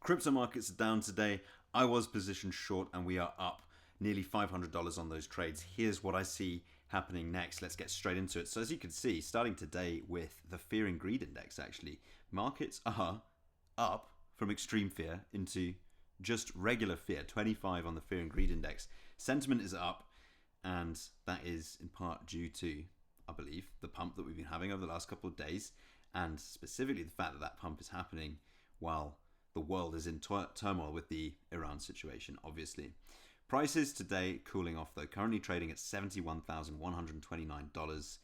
Crypto markets are down today. I was positioned short and we are up nearly $500 on those trades. Here's what I see happening next. Let's get straight into it. So as you can see, starting today with the Fear and Greed Index, actually, markets are up from extreme fear into just regular fear, 25 on the Fear and Greed Index. Sentiment is up, and that is in part due to, I believe, the pump that we've been having over the last couple of days, and specifically the fact that that pump is happening while the world is in turmoil with the Iran situation, obviously. Prices today cooling off, though, currently trading at $71,129.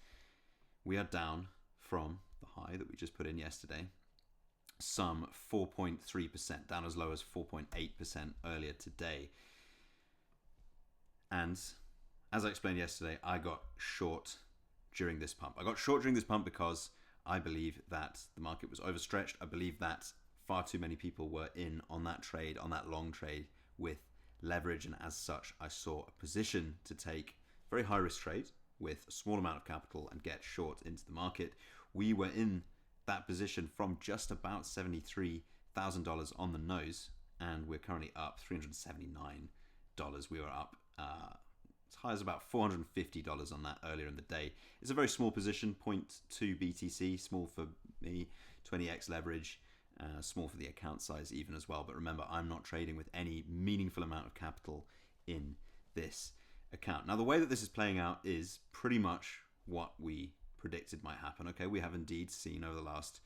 We are down from the high that we just put in yesterday, some 4.3%, down as low as 4.8% earlier today. And as I explained yesterday, I got short during this pump. I got short during this pump because I believe that the market was overstretched. I believe that far too many people were in on that trade, on that long trade with leverage, and as such I saw a position to take very high risk trade with a small amount of capital and get short into the market. We were in that position from just about $73,000 on the nose, and we're currently up $379. We were up as high as about $450 on that earlier in the day. It's a very small position, 0.2 BTC, small for me, 20x leverage. Small for the account size even as well. But remember, I'm not trading with any meaningful amount of capital in this account. Now, the way that this is playing out is pretty much what we predicted might happen. Okay, we have indeed seen over the last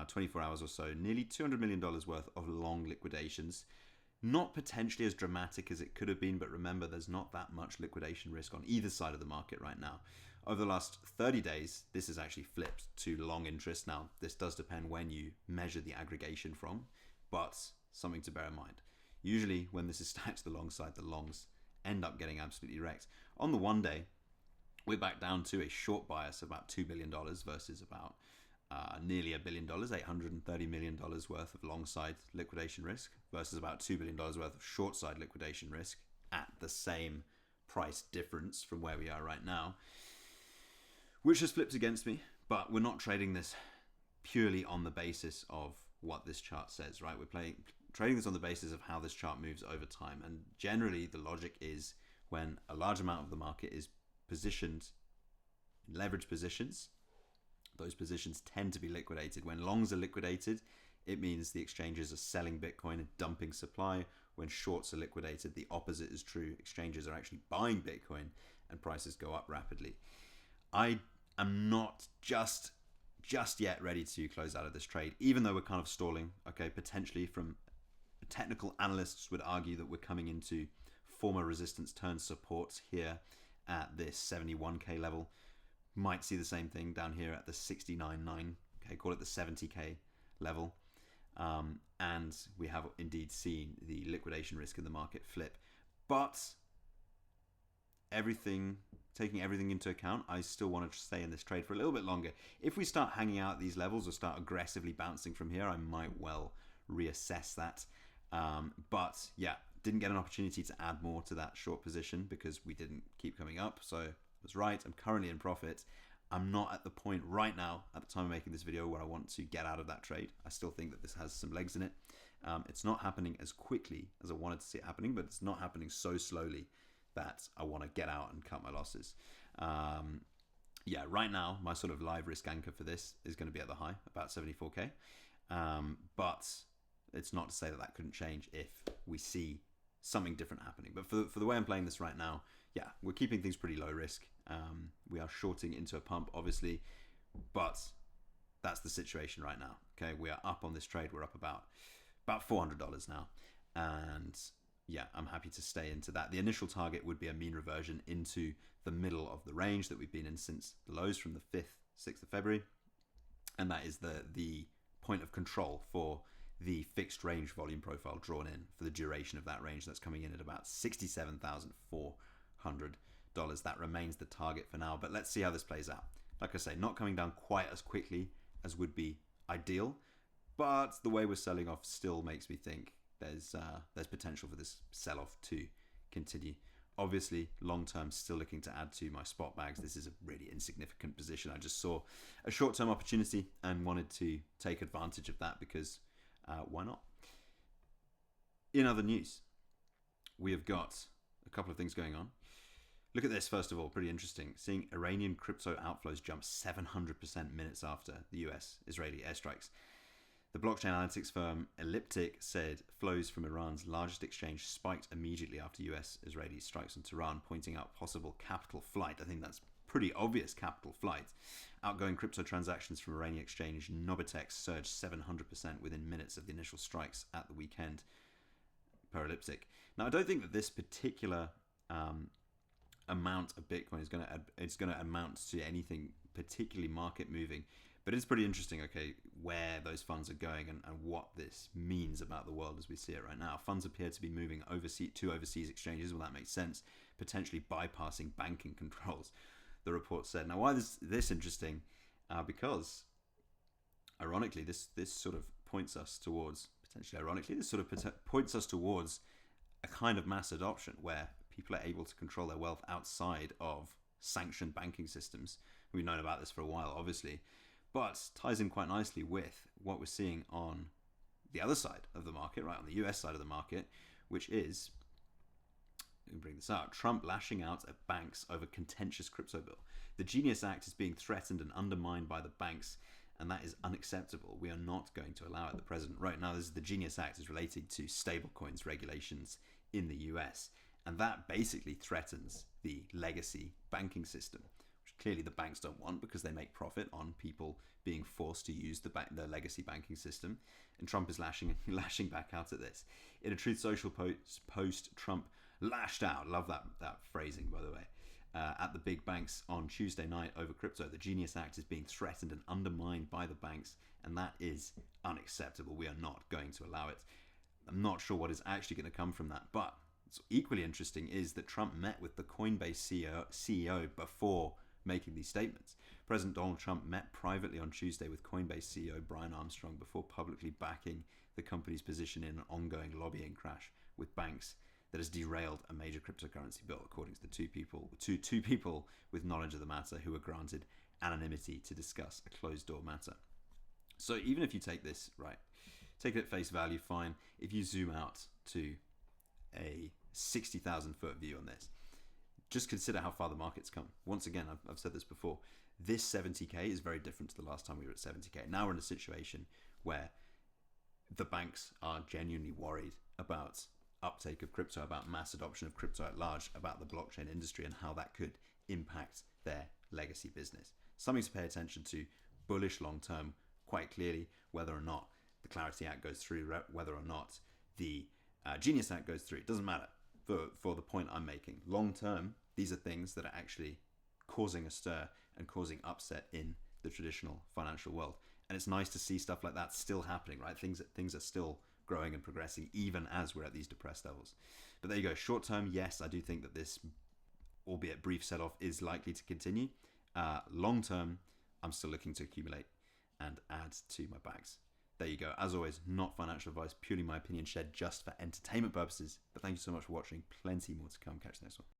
24 hours or so nearly $200 million worth of long liquidations. Not potentially as dramatic as it could have been, but remember, there's not that much liquidation risk on either side of the market right now. Over the last 30 days, this has actually flipped to long interest. Now, this does depend when you measure the aggregation from, but something to bear in mind. Usually, when this is stacked to the long side, the longs end up getting absolutely wrecked. On the 1 day, we're back down to a short bias of about $2 billion versus about nearly $1 billion, $830 million worth of long side liquidation risk versus about $2 billion worth of short side liquidation risk at the same price difference from where we are right now, which has flipped against me. But we're not trading this purely on the basis of what this chart says, right? We're trading this on the basis of how this chart moves over time. And generally, the logic is when a large amount of the market is positioned in leverage positions, those positions tend to be liquidated. When longs are liquidated, it means the exchanges are selling Bitcoin and dumping supply. When shorts are liquidated, the opposite is true. Exchanges are actually buying Bitcoin and prices go up rapidly. I am not just yet ready to close out of this trade, even though we're kind of stalling. Okay, potentially from technical analysts would argue that we're coming into former resistance turn support here at this 71k level. Might see the same thing down here at the 69.9, okay, call it the 70k level. And we have indeed seen the liquidation risk in the market flip. But taking everything into account, I still want to stay in this trade for a little bit longer. If we start hanging out at these levels or start aggressively bouncing from here, I might well reassess that. But yeah, didn't get an opportunity to add more to that short position because we didn't keep coming up. So was right. I'm currently in profit. I'm not at the point right now at the time of making this video where I want to get out of that trade. I still think that this has some legs in it. It's not happening as quickly as I wanted to see it happening, but it's not happening so slowly that I want to get out and cut my losses. Yeah, right now my sort of live risk anchor for this is going to be at the high, about 74k. But it's not to say that that couldn't change if we see something different happening. But for the way I'm playing this right now, yeah, we're keeping things pretty low risk. We are shorting into a pump, obviously, but that's the situation right now. Okay, we are up on this trade. We're up about $400 now, and yeah, I'm happy to stay into that. The initial target would be a mean reversion into the middle of the range that we've been in since the lows from the 5th, 6th of February, and that is the point of control for the fixed range volume profile drawn in for the duration of that range. That's coming in at about $67,400. That remains the target for now, but let's see how this plays out. Like I say, not coming down quite as quickly as would be ideal, but the way we're selling off still makes me think there's potential for this sell-off to continue. Obviously, long-term, still looking to add to my spot bags. This is a really insignificant position. I just saw a short-term opportunity and wanted to take advantage of that because why not? In other news, we have got a couple of things going on. Look at this, first of all, pretty interesting. Seeing Iranian crypto outflows jump 700% minutes after the US-Israeli airstrikes. The blockchain analytics firm Elliptic said flows from Iran's largest exchange spiked immediately after US-Israeli strikes on Tehran, pointing out possible capital flight. I think that's pretty obvious capital flight. Outgoing crypto transactions from Iranian exchange Nobitex surged 700% within minutes of the initial strikes at the weekend, per Elliptic. Now, I don't think that this particular amount of Bitcoin is going to amount to anything particularly market moving, but it's pretty interesting, okay, where those funds are going and what this means about the world as we see it right now. Funds appear to be moving to overseas exchanges. Well, that makes sense, potentially bypassing banking controls, the report said. Now, why is this interesting? Because ironically, this sort of points us towards, points us towards a kind of mass adoption where people are able to control their wealth outside of sanctioned banking systems. We've known about this for a while, obviously, but ties in quite nicely with what we're seeing on the other side of the market, right, on the US side of the market, which is, let me bring this out, Trump lashing out at banks over contentious crypto bill. The Genius Act is being threatened and undermined by the banks, and that is unacceptable. We are not going to allow it. The president right now, this is the Genius Act, is related to stablecoins regulations in the US, and that basically threatens the legacy banking system, which clearly the banks don't want because they make profit on people being forced to use the legacy banking system. And Trump is lashing back out at this. In a Truth Social post, Trump lashed out, love that phrasing, by the way, at the big banks on Tuesday night over crypto. The Genius Act is being threatened and undermined by the banks, and that is unacceptable. We are not going to allow it. I'm not sure what is actually going to come from that, but what's equally interesting is that Trump met with the Coinbase CEO before making these statements. President Donald Trump met privately on Tuesday with Coinbase CEO Brian Armstrong before publicly backing the company's position in an ongoing lobbying crash with banks that has derailed a major cryptocurrency bill, according to the two people with knowledge of the matter who were granted anonymity to discuss a closed-door matter. So even if you take this, right, take it at face value, fine. If you zoom out to a 60,000-foot view on this, just consider how far the market's come. Once again, I've said this before, this 70k is very different to the last time we were at 70k. Now we're in a situation where the banks are genuinely worried about uptake of crypto, about mass adoption of crypto at large, about the blockchain industry and how that could impact their legacy business. Something to pay attention to, bullish long term, quite clearly, whether or not the Clarity Act goes through, whether or not the Genius Act goes through. It doesn't matter for the point I'm making. Long term, these are things that are actually causing a stir and causing upset in the traditional financial world. And it's nice to see stuff like that still happening, right? Things are still growing and progressing even as we're at these depressed levels. But there you go. Short term, yes, I do think that this, albeit brief sell-off, is likely to continue. Long term, I'm still looking to accumulate and add to my bags. There you go. As always, not financial advice, purely my opinion shared just for entertainment purposes. But thank you so much for watching. Plenty more to come. Catch you next one.